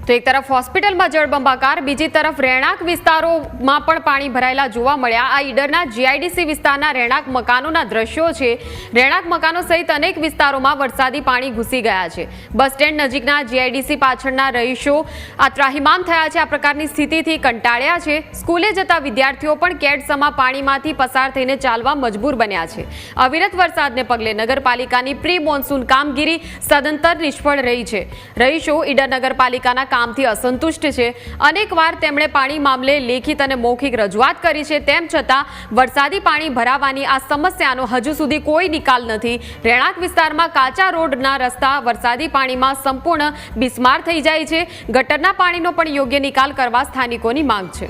તો એક તરફ હોસ્પિટલમાં જળબંબાકાર, બીજી તરફ રહેણાંક વિસ્તારોમાં પણ પાણી ભરાયેલા જોવા મળ્યા। આ ઈડરના જીઆઈડીસી વિસ્તારના રહેણાંક મકાનોના દ્રશ્યો છે। રહેણાંક મકાનો સહિત અનેક વિસ્તારોમાં વરસાદી પાણી ઘૂસી ગયા છે। બસ સ્ટેન્ડ નજીકના જીઆઈડીસી પાછળના રહીશો આ ત્રાહિમામ થયા છે। આ પ્રકારની સ્થિતિથી કંટાળ્યા છે। સ્કૂલે જતા વિદ્યાર્થીઓ પણ કેડસમા પાણીમાંથી પસાર થઈને ચાલવા મજબૂર બન્યા છે। અવિરત વરસાદને પગલે નગરપાલિકાની પ્રી મોન્સૂન કામગીરી સદંતર નિષ્ફળ રહી છે। રહીશો ઈડર નગરપાલિકાના કામથી અસંતુષ્ટ છે। અનેકવાર તેમણે પાણી મામલે લેખિત અને મૌખિક રજૂઆત કરી છે, તેમ છતાં વરસાદી પાણી ભરાવાની આ સમસ્યાનો હજુ સુધી કોઈ નિકાલ નથી। રહેણાંક વિસ્તારમાં કાચા રોડના રસ્તા વરસાદી પાણીમાં સંપૂર્ણ બિસ્માર થઈ જાય છે। ગટરના પાણીનો પણ યોગ્ય નિકાલ કરવા સ્થાનિકોની માંગ છે।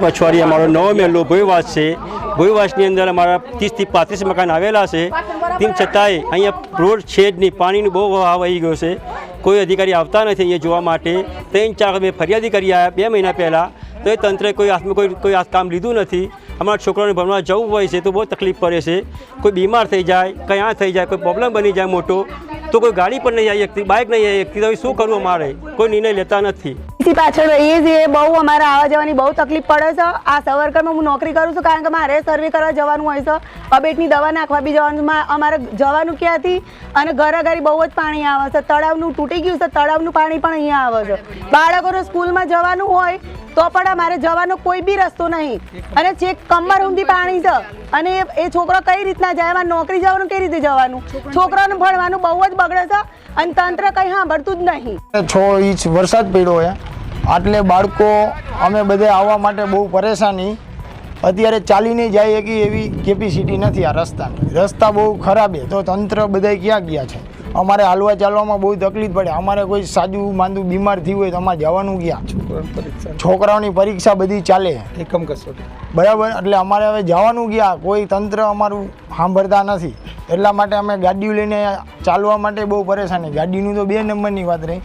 પછવાડી અમારો નવો મહેલો ભોયવાસ છે। ભોયવાસની અંદર અમારા 30 થી 35 મકાન આવેલા છે। તેમ છતાંય અહીંયા રોડ છે જ નહીં, પાણીનો બહુ વહાવ આવી ગયો છે। કોઈ અધિકારી આવતા નથી અહીંયા જોવા માટે। 3-4 અમે ફરિયાદી કરી આવ્યા 2 મહિના પહેલાં, તો એ તંત્રે કોઈ હાથમાં કોઈ કામ લીધું નથી। અમારા છોકરાઓને ભણવા જવું હોય છે તો બહુ તકલીફ પડે છે। કોઈ બીમાર થઈ જાય, કંઈ આ થઈ જાય, કોઈ પ્રોબ્લેમ બની જાય મોટો, તો કોઈ ગાડી પણ નહીં આવી શકતી, બાઇક નહીં આવી શકતી, તો શું કરવું? અમારે કોઈ નિર્ણય લેતા નથી। પાછળ રહીએ છીએ, બહુ અમારે આવવા જવાની બહુ તકલીફ પડે છે। આ સવરકરમાં હું નોકરી કરું છું, કારણ કે મારે સર્વે કરવા જવાનું હોય છે, અબેટની દવા નાખવા બી જવાનું। અમારે જવાનું ક્યાંથી? અને ઘરે બહુ જ પાણી આવે છે। તળાવનું તૂટી ગયું છે, તળાવનું પાણી પણ અહીંયા આવે છે। બાળકોને સ્કૂલમાં જવાનું હોય તો પણ અમારે જવાનો કોઈ બી રસ્તો નહીં, અને ચેક કમર સુધી પાણી છે। અને એ છોકરો કઈ રીતના જાય? એમાં નોકરી જવાનું કઈ રીતે જવાનું? છોકરાઓને ભણવાનું બહુ જ બગડે છે, અને તંત્ર કંઈ સાંભળતું જ નહીં। 6 ઇંચ વરસાદ પડ્યો છે, આટલે બાળકો અમે બધે આવવા માટે બહુ પરેશાની। અત્યારે ચાલીને જાય કે એવી કેપેસિટી નથી આ રસ્તાની। રસ્તા બહુ ખરાબ છે, તો તંત્ર બધા ક્યાં ગયા છે? અમારે હાલવા ચાલવામાં બહુ તકલીફ પડે। અમારે કોઈ સાજું માંદું બીમાર થયું હોય તો અમારે જવાનું ક્યાં? છોકરાઓની પરીક્ષા બધી ચાલે એકમ કસોટી, બરાબર? એટલે અમારે હવે જવાનું ક્યાં? કોઈ તંત્ર અમારું સાંભળતા નથી। એટલા માટે અમે ગાડીઓ લઈને ચાલવા માટે બહુ પરેશાની। ગાડીનું તો 2 નંબરની વાત રહી।